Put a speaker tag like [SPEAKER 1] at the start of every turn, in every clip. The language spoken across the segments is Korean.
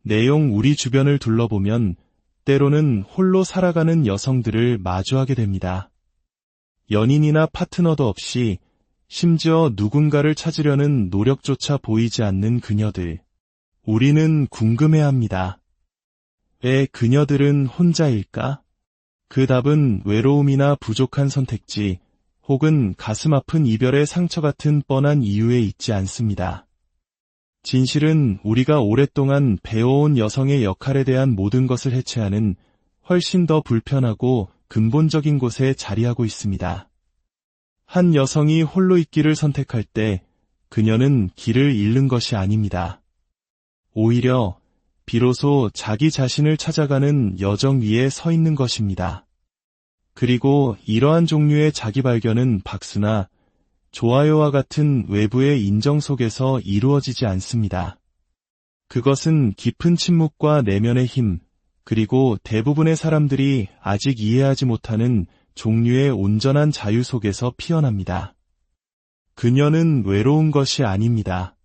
[SPEAKER 1] 내용 우리 주변을 둘러보면 때로는 홀로 살아가는 여성들을 마주하게 됩니다. 연인이나 파트너도 없이 심지어 누군가를 찾으려는 노력조차 보이지 않는 그녀들. 우리는 궁금해합니다. 왜 그녀들은 혼자일까? 그 답은 외로움이나 부족한 선택지, 혹은 가슴 아픈 이별의 상처 같은 뻔한 이유에 있지 않습니다. 진실은 우리가 오랫동안 배워온 여성의 역할에 대한 모든 것을 해체하는 훨씬 더 불편하고 근본적인 곳에 자리하고 있습니다. 한 여성이 홀로 있기를 선택할 때 그녀는 길을 잃는 것이 아닙니다. 오히려 비로소 자기 자신을 찾아가는 여정 위에 서 있는 것입니다. 그리고 이러한 종류의 자기 발견은 박수나 좋아요와 같은 외부의 인정 속에서 이루어지지 않습니다. 그것은 깊은 침묵과 내면의 힘, 그리고 대부분의 사람들이 아직 이해하지 못하는 종류의 온전한 자유 속에서 피어납니다. 그녀는 외로운 것이 아닙니다.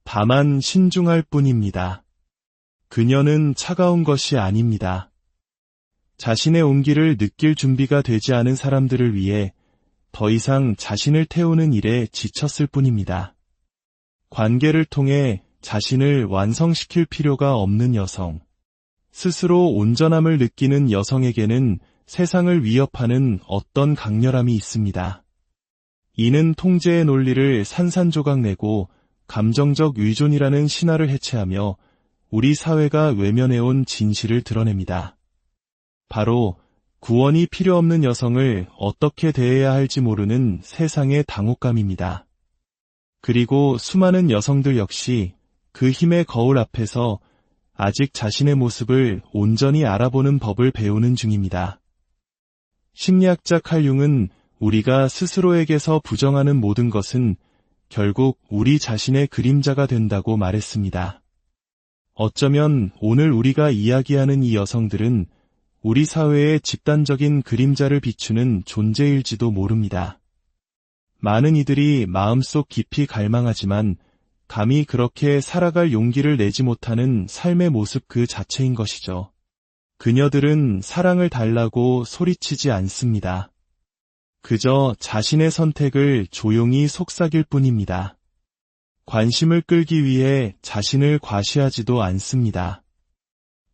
[SPEAKER 1] 다만 신중할 뿐입니다. 그녀는 차가운 것이 아닙니다. 자신의 온기를 느낄 준비가 되지 않은 사람들을 위해 더 이상 자신을 태우는 일에 지쳤을 뿐입니다. 관계를 통해 자신을 완성시킬 필요가 없는 여성. 스스로 온전함을 느끼는 여성에게는 세상을 위협하는 어떤 강렬함이 있습니다. 이는 통제의 논리를 산산조각 내고 감정적 의존이라는 신화를 해체하며 우리 사회가 외면해온 진실을 드러냅니다. 바로 구원이 필요 없는 여성을 어떻게 대해야 할지 모르는 세상의 당혹감입니다. 그리고 수많은 여성들 역시 그 힘의 거울 앞에서 아직 자신의 모습을 온전히 알아보는 법을 배우는 중입니다. 심리학자 칼 융은 우리가 스스로에게서 부정하는 모든 것은 결국 우리 자신의 그림자가 된다고 말했습니다. 어쩌면 오늘 우리가 이야기하는 이 여성들은 우리 사회의 집단적인 그림자를 비추는 존재일지도 모릅니다. 많은 이들이 마음속 깊이 갈망하지만 감히 그렇게 살아갈 용기를 내지 못하는 삶의 모습 그 자체인 것이죠. 그녀들은 사랑을 달라고 소리치지 않습니다. 그저 자신의 선택을 조용히 속삭일 뿐입니다. 관심을 끌기 위해 자신을 과시하지도 않습니다.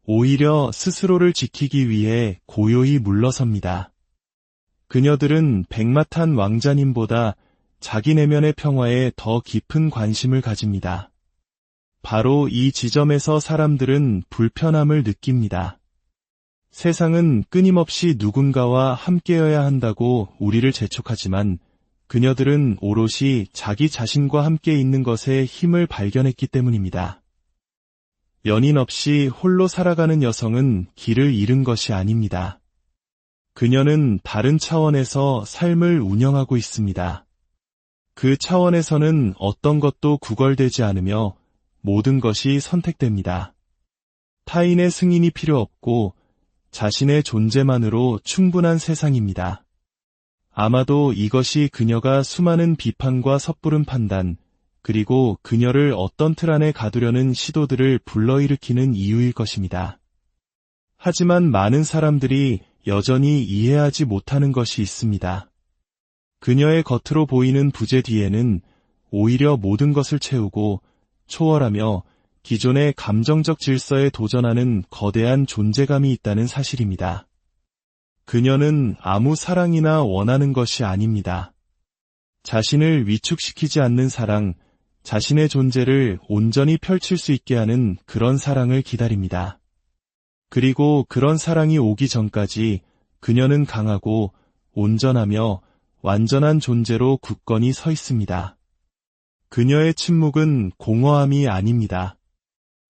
[SPEAKER 1] 오히려 스스로를 지키기 위해 고요히 물러섭니다. 그녀들은 백마탄 왕자님보다 자기 내면의 평화에 더 깊은 관심을 가집니다. 바로 이 지점에서 사람들은 불편함을 느낍니다. 세상은 끊임없이 누군가와 함께여야 한다고 우리를 재촉하지만 그녀들은 오롯이 자기 자신과 함께 있는 것에 힘을 발견했기 때문입니다. 연인 없이 홀로 살아가는 여성은 길을 잃은 것이 아닙니다. 그녀는 다른 차원에서 삶을 운영하고 있습니다. 그 차원에서는 어떤 것도 구걸되지 않으며 모든 것이 선택됩니다. 타인의 승인이 필요 없고 자신의 존재만으로 충분한 세상입니다. 아마도 이것이 그녀가 수많은 비판과 섣부른 판단, 그리고 그녀를 어떤 틀 안에 가두려는 시도들을 불러일으키는 이유일 것입니다. 하지만 많은 사람들이 여전히 이해하지 못하는 것이 있습니다. 그녀의 겉으로 보이는 부재 뒤에는 오히려 모든 것을 채우고 초월하며 기존의 감정적 질서에 도전하는 거대한 존재감이 있다는 사실입니다. 그녀는 아무 사랑이나 원하는 것이 아닙니다. 자신을 위축시키지 않는 사랑, 자신의 존재를 온전히 펼칠 수 있게 하는 그런 사랑을 기다립니다. 그리고 그런 사랑이 오기 전까지 그녀는 강하고 온전하며 완전한 존재로 굳건히 서 있습니다. 그녀의 침묵은 공허함이 아닙니다.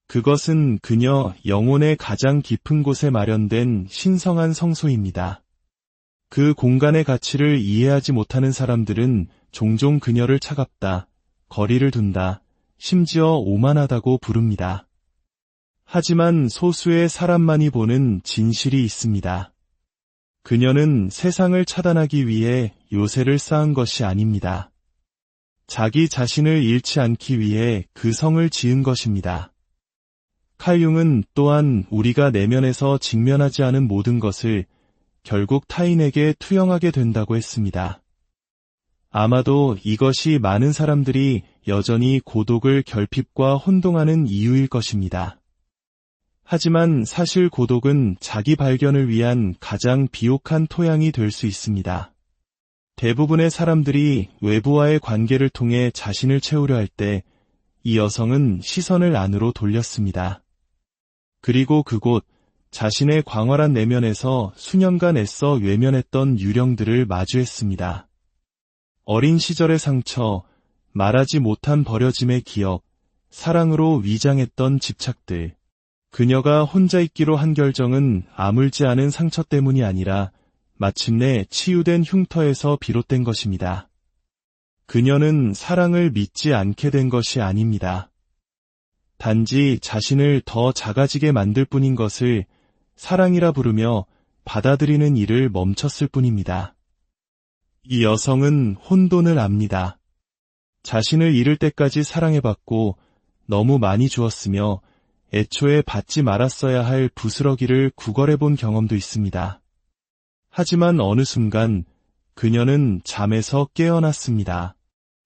[SPEAKER 1] 그것은 그녀 영혼의 가장 깊은 곳에 마련된 신성한 성소입니다. 그 공간의 가치를 이해하지 못하는 사람들은 종종 그녀를 차갑다, 거리를 둔다, 심지어 오만하다고 부릅니다. 하지만 소수의 사람만이 보는 진실이 있습니다. 그녀는 세상을 차단하기 위해 요새를 쌓은 것이 아닙니다. 자기 자신을 잃지 않기 위해 그 성을 지은 것입니다. 칼 융은 또한 우리가 내면에서 직면하지 않은 모든 것을 결국 타인에게 투영하게 된다고 했습니다. 아마도 이것이 많은 사람들이 여전히 고독을 결핍과 혼동하는 이유일 것입니다. 하지만 사실 고독은 자기 발견을 위한 가장 비옥한 토양이 될 수 있습니다. 대부분의 사람들이 외부와의 관계를 통해 자신을 채우려 할 때 이 여성은 시선을 안으로 돌렸습니다. 그리고 그곳 자신의 광활한 내면에서 수년간 애써 외면했던 유령들을 마주했습니다. 어린 시절의 상처, 말하지 못한 버려짐의 기억, 사랑으로 위장했던 집착들. 그녀가 혼자 있기로 한 결정은 아물지 않은 상처 때문이 아니라 마침내 치유된 흉터에서 비롯된 것입니다. 그녀는 사랑을 믿지 않게 된 것이 아닙니다. 단지 자신을 더 작아지게 만들 뿐인 것을 사랑이라 부르며 받아들이는 일을 멈췄을 뿐입니다. 이 여성은 혼돈을 압니다. 자신을 잃을 때까지 사랑해봤고 너무 많이 주었으며 애초에 받지 말았어야 할 부스러기를 구걸해본 경험도 있습니다. 하지만 어느 순간 그녀는 잠에서 깨어났습니다.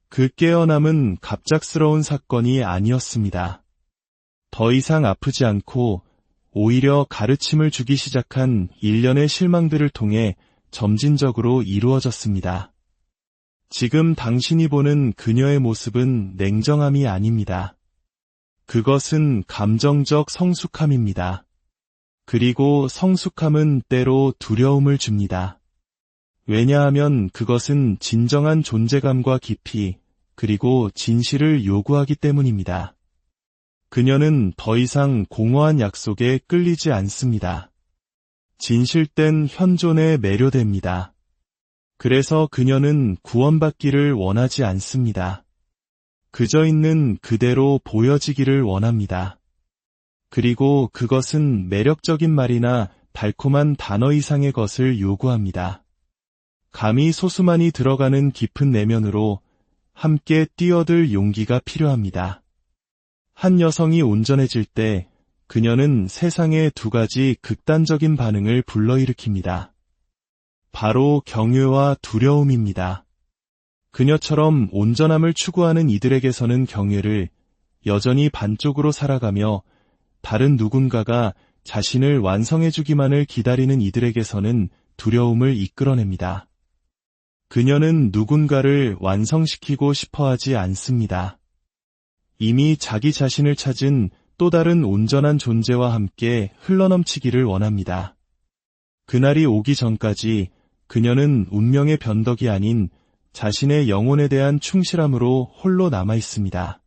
[SPEAKER 1] 그 깨어남은 갑작스러운 사건이 아니었습니다. 더 이상 아프지 않고 오히려 가르침을 주기 시작한 일련의 실망들을 통해 점진적으로 이루어졌습니다. 지금 당신이 보는 그녀의 모습은 냉정함이 아닙니다. 그것은 감정적 성숙함입니다. 그리고 성숙함은 때로 두려움을 줍니다. 왜냐하면 그것은 진정한 존재감과 깊이, 그리고 진실을 요구하기 때문입니다. 그녀는 더 이상 공허한 약속에 끌리지 않습니다. 진실된 현존에 매료됩니다. 그래서 그녀는 구원받기를 원하지 않습니다. 그저 있는 그대로 보여지기를 원합니다. 그리고 그것은 매력적인 말이나 달콤한 단어 이상의 것을 요구합니다. 감히 소수만이 들어가는 깊은 내면으로 함께 뛰어들 용기가 필요합니다. 한 여성이 온전해질 때 그녀는 세상에 두 가지 극단적인 반응을 불러일으킵니다. 바로 경외와 두려움입니다. 그녀처럼 온전함을 추구하는 이들에게서는 경외를, 여전히 반쪽으로 살아가며 다른 누군가가 자신을 완성해주기만을 기다리는 이들에게서는 두려움을 이끌어냅니다. 그녀는 누군가를 완성시키고 싶어하지 않습니다. 이미 자기 자신을 찾은 또 다른 온전한 존재와 함께 흘러넘치기를 원합니다. 그날이 오기 전까지 그녀는 운명의 변덕이 아닌 자신의 영혼에 대한 충실함으로 홀로 남아 있습니다.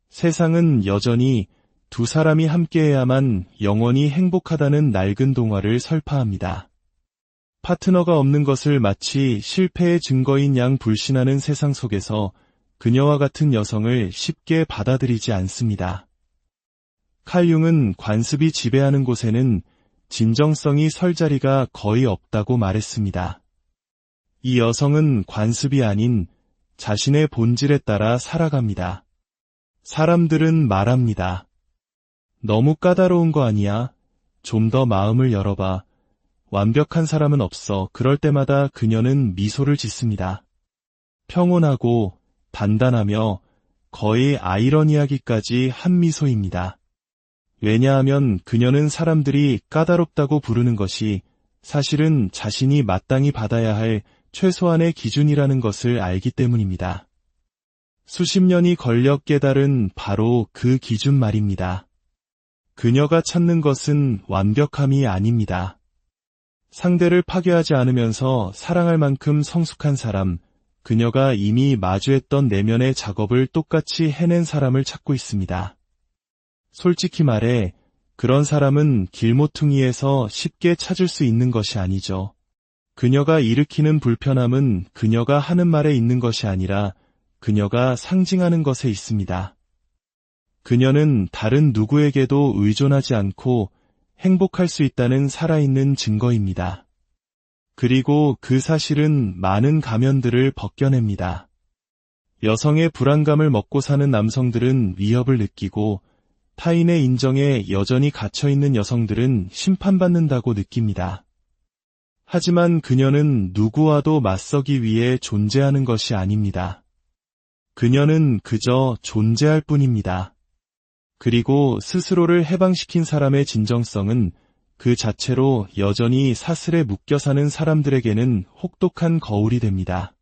[SPEAKER 1] 세상은 여전히 두 사람이 함께해야만 영원히 행복하다는 낡은 동화를 설파합니다. 파트너가 없는 것을 마치 실패의 증거인 양 불신하는 세상 속에서 그녀와 같은 여성을 쉽게 받아들이지 않습니다. 칼 융은 관습이 지배하는 곳에는 진정성이 설 자리가 거의 없다고 말했습니다. 이 여성은 관습이 아닌 자신의 본질에 따라 살아갑니다. 사람들은 말합니다. 너무 까다로운 거 아니야? 좀 더 마음을 열어봐. 완벽한 사람은 없어. 그럴 때마다 그녀는 미소를 짓습니다. 평온하고 단단하며 거의 아이러니하기까지 한 미소입니다. 왜냐하면 그녀는 사람들이 까다롭다고 부르는 것이 사실은 자신이 마땅히 받아야 할 최소한의 기준이라는 것을 알기 때문입니다. 수십 년이 걸려 깨달은 바로 그 기준 말입니다. 그녀가 찾는 것은 완벽함이 아닙니다. 상대를 파괴하지 않으면서 사랑할 만큼 성숙한 사람, 그녀가 이미 마주했던 내면의 작업을 똑같이 해낸 사람을 찾고 있습니다. 솔직히 말해 그런 사람은 길모퉁이에서 쉽게 찾을 수 있는 것이 아니죠. 그녀가 일으키는 불편함은 그녀가 하는 말에 있는 것이 아니라 그녀가 상징하는 것에 있습니다. 그녀는 다른 누구에게도 의존하지 않고 행복할 수 있다는 살아있는 증거입니다. 그리고 그 사실은 많은 가면들을 벗겨냅니다. 여성의 불안감을 먹고 사는 남성들은 위협을 느끼고 타인의 인정에 여전히 갇혀있는 여성들은 심판받는다고 느낍니다. 하지만 그녀는 누구와도 맞서기 위해 존재하는 것이 아닙니다. 그녀는 그저 존재할 뿐입니다. 그리고 스스로를 해방시킨 사람의 진정성은 그 자체로 여전히 사슬에 묶여 사는 사람들에게는 혹독한 거울이 됩니다.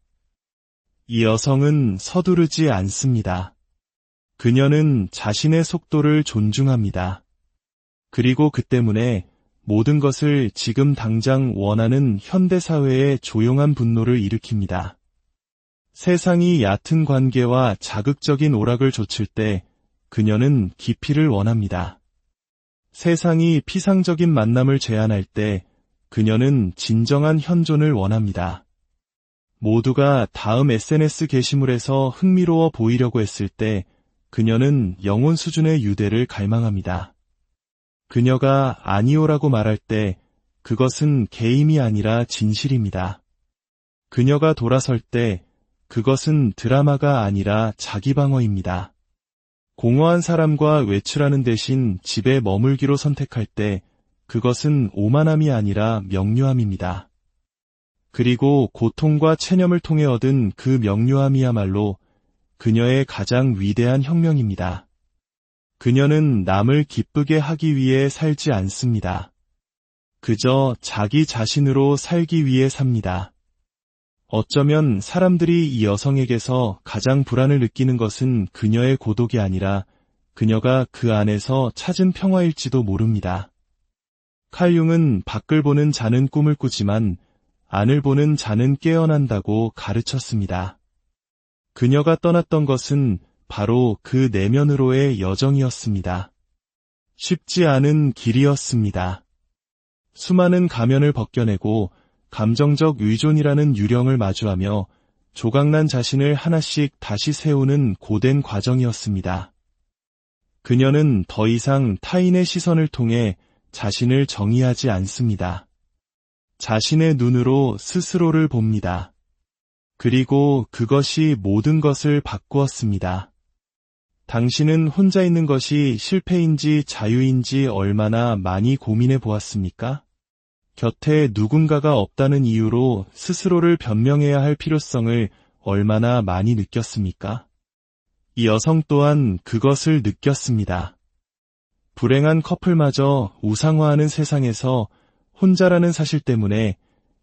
[SPEAKER 1] 이 여성은 서두르지 않습니다. 그녀는 자신의 속도를 존중합니다. 그리고 그 때문에 모든 것을 지금 당장 원하는 현대사회의 조용한 분노를 일으킵니다. 세상이 얕은 관계와 자극적인 오락을 좇을 때 그녀는 깊이를 원합니다. 세상이 피상적인 만남을 제한할 때 그녀는 진정한 현존을 원합니다. 모두가 다음 SNS 게시물에서 흥미로워 보이려고 했을 때 그녀는 영혼 수준의 유대를 갈망합니다. 그녀가 아니오라고 말할 때 그것은 게임이 아니라 진실입니다. 그녀가 돌아설 때 그것은 드라마가 아니라 자기방어입니다. 공허한 사람과 외출하는 대신 집에 머물기로 선택할 때 그것은 오만함이 아니라 명료함입니다. 그리고 고통과 체념을 통해 얻은 그 명료함이야말로 그녀의 가장 위대한 혁명입니다. 그녀는 남을 기쁘게 하기 위해 살지 않습니다. 그저 자기 자신으로 살기 위해 삽니다. 어쩌면 사람들이 이 여성에게서 가장 불안을 느끼는 것은 그녀의 고독이 아니라 그녀가 그 안에서 찾은 평화일지도 모릅니다. 칼 융은 밖을 보는 자는 꿈을 꾸지만 안을 보는 자는 깨어난다고 가르쳤습니다. 그녀가 떠났던 것은 바로 그 내면으로의 여정이었습니다. 쉽지 않은 길이었습니다. 수많은 가면을 벗겨내고 감정적 의존이라는 유령을 마주하며 조각난 자신을 하나씩 다시 세우는 고된 과정이었습니다. 그녀는 더 이상 타인의 시선을 통해 자신을 정의하지 않습니다. 자신의 눈으로 스스로를 봅니다. 그리고 그것이 모든 것을 바꾸었습니다. 당신은 혼자 있는 것이 실패인지 자유인지 얼마나 많이 고민해 보았습니까? 곁에 누군가가 없다는 이유로 스스로를 변명해야 할 필요성을 얼마나 많이 느꼈습니까? 이 여성 또한 그것을 느꼈습니다. 불행한 커플마저 우상화하는 세상에서 혼자라는 사실 때문에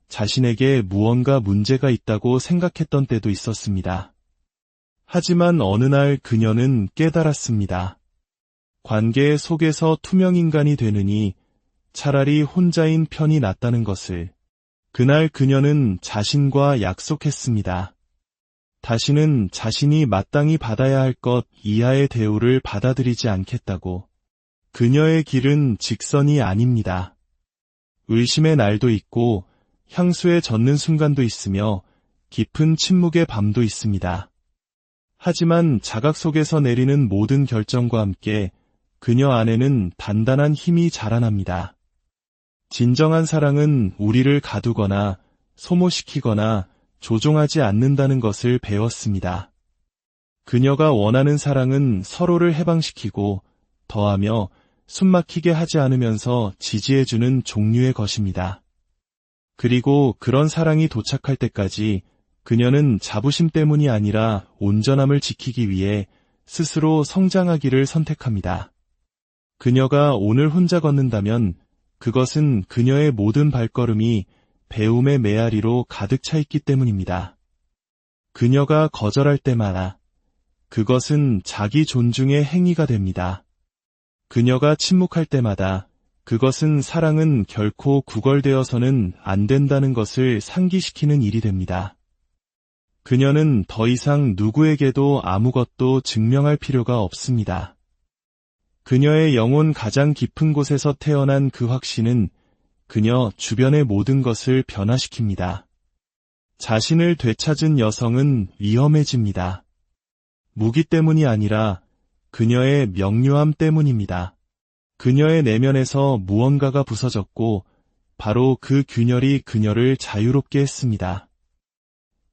[SPEAKER 1] 자신에게 무언가 문제가 있다고 생각했던 때도 있었습니다. 하지만 어느 날 그녀는 깨달았습니다. 관계 속에서 투명인간이 되느니 차라리 혼자인 편이 낫다는 것을. 그날 그녀는 자신과 약속했습니다. 다시는 자신이 마땅히 받아야 할 것 이하의 대우를 받아들이지 않겠다고. 그녀의 길은 직선이 아닙니다. 의심의 날도 있고 향수에 젖는 순간도 있으며 깊은 침묵의 밤도 있습니다. 하지만 자각 속에서 내리는 모든 결정과 함께 그녀 안에는 단단한 힘이 자라납니다. 진정한 사랑은 우리를 가두거나 소모시키거나 조종하지 않는다는 것을 배웠습니다. 그녀가 원하는 사랑은 서로를 해방시키고 더하며 숨막히게 하지 않으면서 지지해주는 종류의 것입니다. 그리고 그런 사랑이 도착할 때까지 그녀는 자부심 때문이 아니라 온전함을 지키기 위해 스스로 성장하기를 선택합니다. 그녀가 오늘 혼자 걷는다면 그것은 그녀의 모든 발걸음이 배움의 메아리로 가득 차 있기 때문입니다. 그녀가 거절할 때마다 그것은 자기 존중의 행위가 됩니다. 그녀가 침묵할 때마다 그것은 사랑은 결코 구걸되어서는 안 된다는 것을 상기시키는 일이 됩니다. 그녀는 더 이상 누구에게도 아무것도 증명할 필요가 없습니다. 그녀의 영혼 가장 깊은 곳에서 태어난 그 확신은 그녀 주변의 모든 것을 변화시킵니다. 자신을 되찾은 여성은 위험해집니다. 무기 때문이 아니라 그녀의 명료함 때문입니다. 그녀의 내면에서 무언가가 부서졌고 바로 그 균열이 그녀를 자유롭게 했습니다.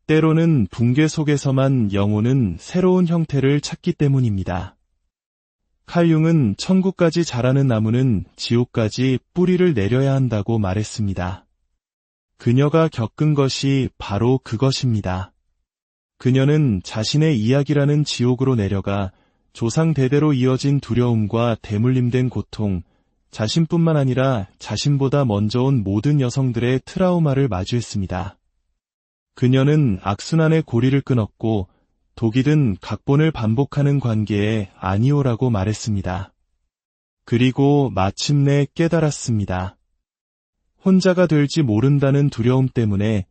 [SPEAKER 1] 때로는 붕괴 속에서만 영혼은 새로운 형태를 찾기 때문입니다. 칼융은 천국까지 자라는 나무는 지옥까지 뿌리를 내려야 한다고 말했습니다. 그녀가 겪은 것이 바로 그것입니다. 그녀는 자신의 이야기라는 지옥으로 내려가 조상 대대로 이어진 두려움과 대물림된 고통, 자신뿐만 아니라 자신보다 먼저 온 모든 여성들의 트라우마를 마주했습니다. 그녀는 악순환의 고리를 끊었고 독이 든 각본을 반복하는 관계에 아니오라고 말했습니다. 그리고 마침내 깨달았습니다. 혼자가 될지 모른다는 두려움 때문에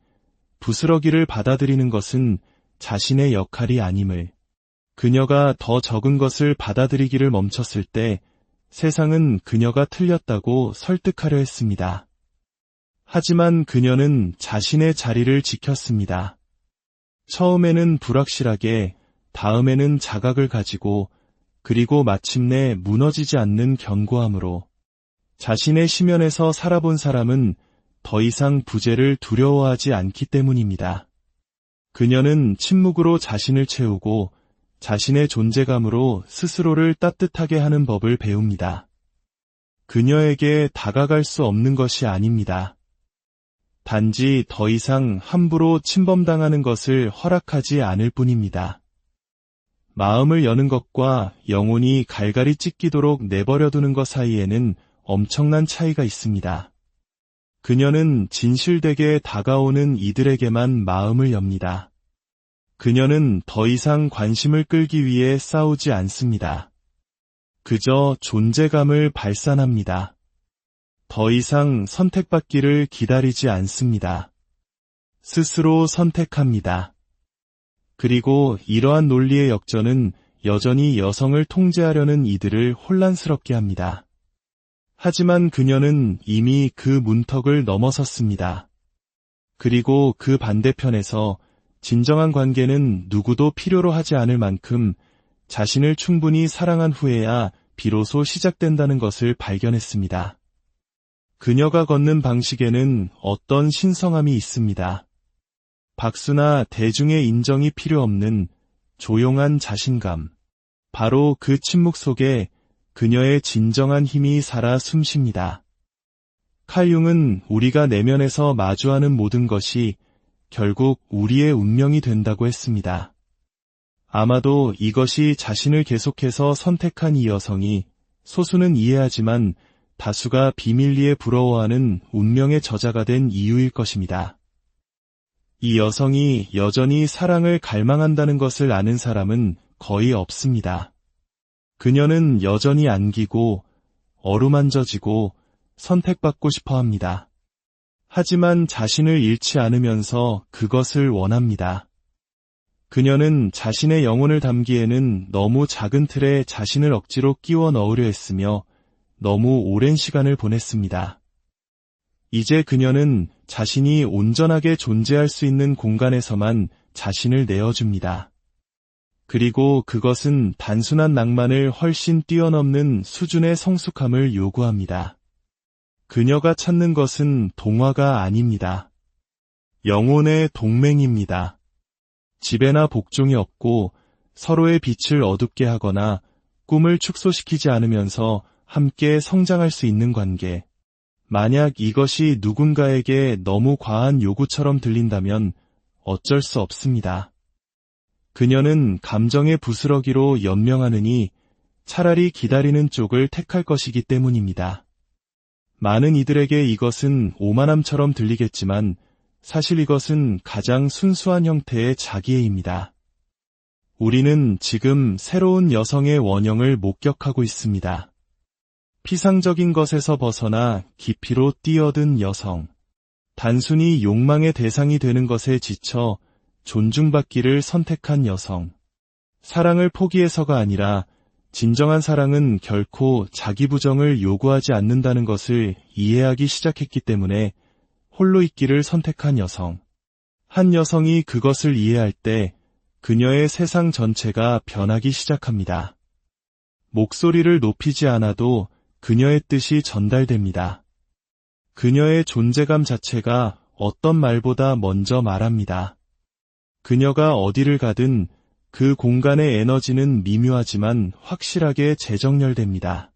[SPEAKER 1] 부스러기를 받아들이는 것은 자신의 역할이 아님을, 그녀가 더 적은 것을 받아들이기를 멈췄을 때 세상은 그녀가 틀렸다고 설득하려 했습니다. 하지만 그녀는 자신의 자리를 지켰습니다. 처음에는 불확실하게, 다음에는 자각을 가지고, 그리고 마침내 무너지지 않는 견고함으로 자신의 심연에서 살아본 사람은 더 이상 부재를 두려워하지 않기 때문입니다. 그녀는 침묵으로 자신을 채우고 자신의 존재감으로 스스로를 따뜻하게 하는 법을 배웁니다. 그녀에게 다가갈 수 없는 것이 아닙니다. 단지 더 이상 함부로 침범당하는 것을 허락하지 않을 뿐입니다. 마음을 여는 것과 영혼이 갈갈이 찢기도록 내버려두는 것 사이에는 엄청난 차이가 있습니다. 그녀는 진실되게 다가오는 이들에게만 마음을 엽니다. 그녀는 더 이상 관심을 끌기 위해 싸우지 않습니다. 그저 존재감을 발산합니다. 더 이상 선택받기를 기다리지 않습니다. 스스로 선택합니다. 그리고 이러한 논리의 역전은 여전히 여성을 통제하려는 이들을 혼란스럽게 합니다. 하지만 그녀는 이미 그 문턱을 넘어섰습니다. 그리고 그 반대편에서 진정한 관계는 누구도 필요로 하지 않을 만큼 자신을 충분히 사랑한 후에야 비로소 시작된다는 것을 발견했습니다. 그녀가 걷는 방식에는 어떤 신성함이 있습니다. 박수나 대중의 인정이 필요 없는 조용한 자신감. 바로 그 침묵 속에 그녀의 진정한 힘이 살아 숨쉽니다. 칼융은 우리가 내면에서 마주하는 모든 것이 결국 우리의 운명이 된다고 했습니다. 아마도 이것이 자신을 계속해서 선택한 이 여성이, 소수는 이해하지만 다수가 비밀리에 부러워하는 운명의 저자가 된 이유일 것입니다. 이 여성이 여전히 사랑을 갈망한다는 것을 아는 사람은 거의 없습니다. 그녀는 여전히 안기고 어루만져지고 선택받고 싶어 합니다. 하지만 자신을 잃지 않으면서 그것을 원합니다. 그녀는 자신의 영혼을 담기에는 너무 작은 틀에 자신을 억지로 끼워 넣으려 했으며 너무 오랜 시간을 보냈습니다. 이제 그녀는 자신이 온전하게 존재할 수 있는 공간에서만 자신을 내어줍니다. 그리고 그것은 단순한 낭만을 훨씬 뛰어넘는 수준의 성숙함을 요구합니다. 그녀가 찾는 것은 동화가 아닙니다. 영혼의 동맹입니다. 지배나 복종이 없고 서로의 빛을 어둡게 하거나 꿈을 축소시키지 않으면서 함께 성장할 수 있는 관계. 만약 이것이 누군가에게 너무 과한 요구처럼 들린다면 어쩔 수 없습니다. 그녀는 감정의 부스러기로 연명하느니 차라리 기다리는 쪽을 택할 것이기 때문입니다. 많은 이들에게 이것은 오만함처럼 들리겠지만 사실 이것은 가장 순수한 형태의 자기애입니다. 우리는 지금 새로운 여성의 원형을 목격하고 있습니다. 피상적인 것에서 벗어나 깊이로 뛰어든 여성. 단순히 욕망의 대상이 되는 것에 지쳐 존중받기를 선택한 여성. 사랑을 포기해서가 아니라 진정한 사랑은 결코 자기 부정을 요구하지 않는다는 것을 이해하기 시작했기 때문에 홀로 있기를 선택한 여성. 한 여성이 그것을 이해할 때 그녀의 세상 전체가 변하기 시작합니다. 목소리를 높이지 않아도 그녀의 뜻이 전달됩니다. 그녀의 존재감 자체가 어떤 말보다 먼저 말합니다. 그녀가 어디를 가든 그 공간의 에너지는 미묘하지만 확실하게 재정렬됩니다.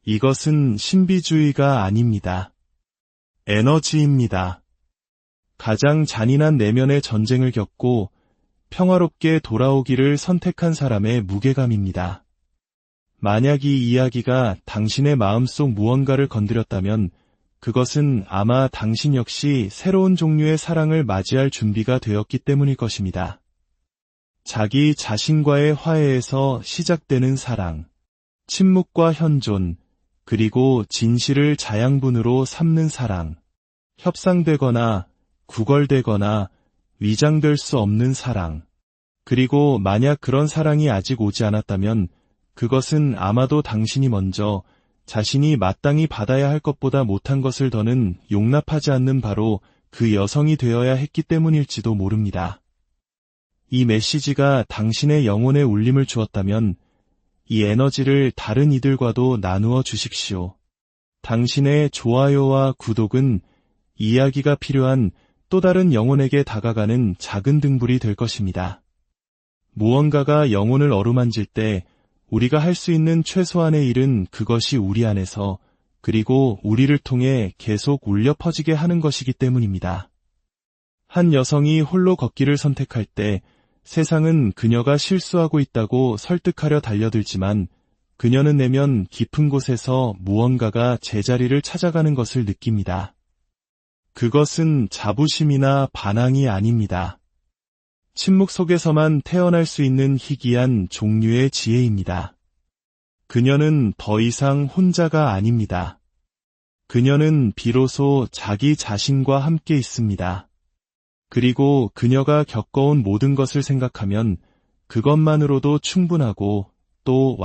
[SPEAKER 1] 이것은 신비주의가 아닙니다. 에너지입니다. 가장 잔인한 내면의 전쟁을 겪고 평화롭게 돌아오기를 선택한 사람의 무게감입니다. 만약 이 이야기가 당신의 마음속 무언가를 건드렸다면 그것은 아마 당신 역시 새로운 종류의 사랑을 맞이할 준비가 되었기 때문일 것입니다. 자기 자신과의 화해에서 시작되는 사랑, 침묵과 현존, 그리고 진실을 자양분으로 삼는 사랑, 협상되거나 구걸되거나 위장될 수 없는 사랑, 그리고 만약 그런 사랑이 아직 오지 않았다면 그것은 아마도 당신이 먼저 자신이 마땅히 받아야 할 것보다 못한 것을 더는 용납하지 않는 바로 그 여성이 되어야 했기 때문일지도 모릅니다. 이 메시지가 당신의 영혼에 울림을 주었다면 이 에너지를 다른 이들과도 나누어 주십시오. 당신의 좋아요와 구독은 이야기가 필요한 또 다른 영혼에게 다가가는 작은 등불이 될 것입니다. 무언가가 영혼을 어루만질 때 우리가 할 수 있는 최소한의 일은 그것이 우리 안에서 그리고 우리를 통해 계속 울려 퍼지게 하는 것이기 때문입니다. 한 여성이 홀로 걷기를 선택할 때 세상은 그녀가 실수하고 있다고 설득하려 달려들지만 그녀는 내면 깊은 곳에서 무언가가 제자리를 찾아가는 것을 느낍니다. 그것은 자부심이나 반항이 아닙니다. 침묵 속에서만 태어날 수 있는 희귀한 종류의 지혜입니다. 그녀는 더 이상 혼자가 아닙니다. 그녀는 비로소 자기 자신과 함께 있습니다. 그리고 그녀가 겪어온 모든 것을 생각하면 그것만으로도 충분하고 또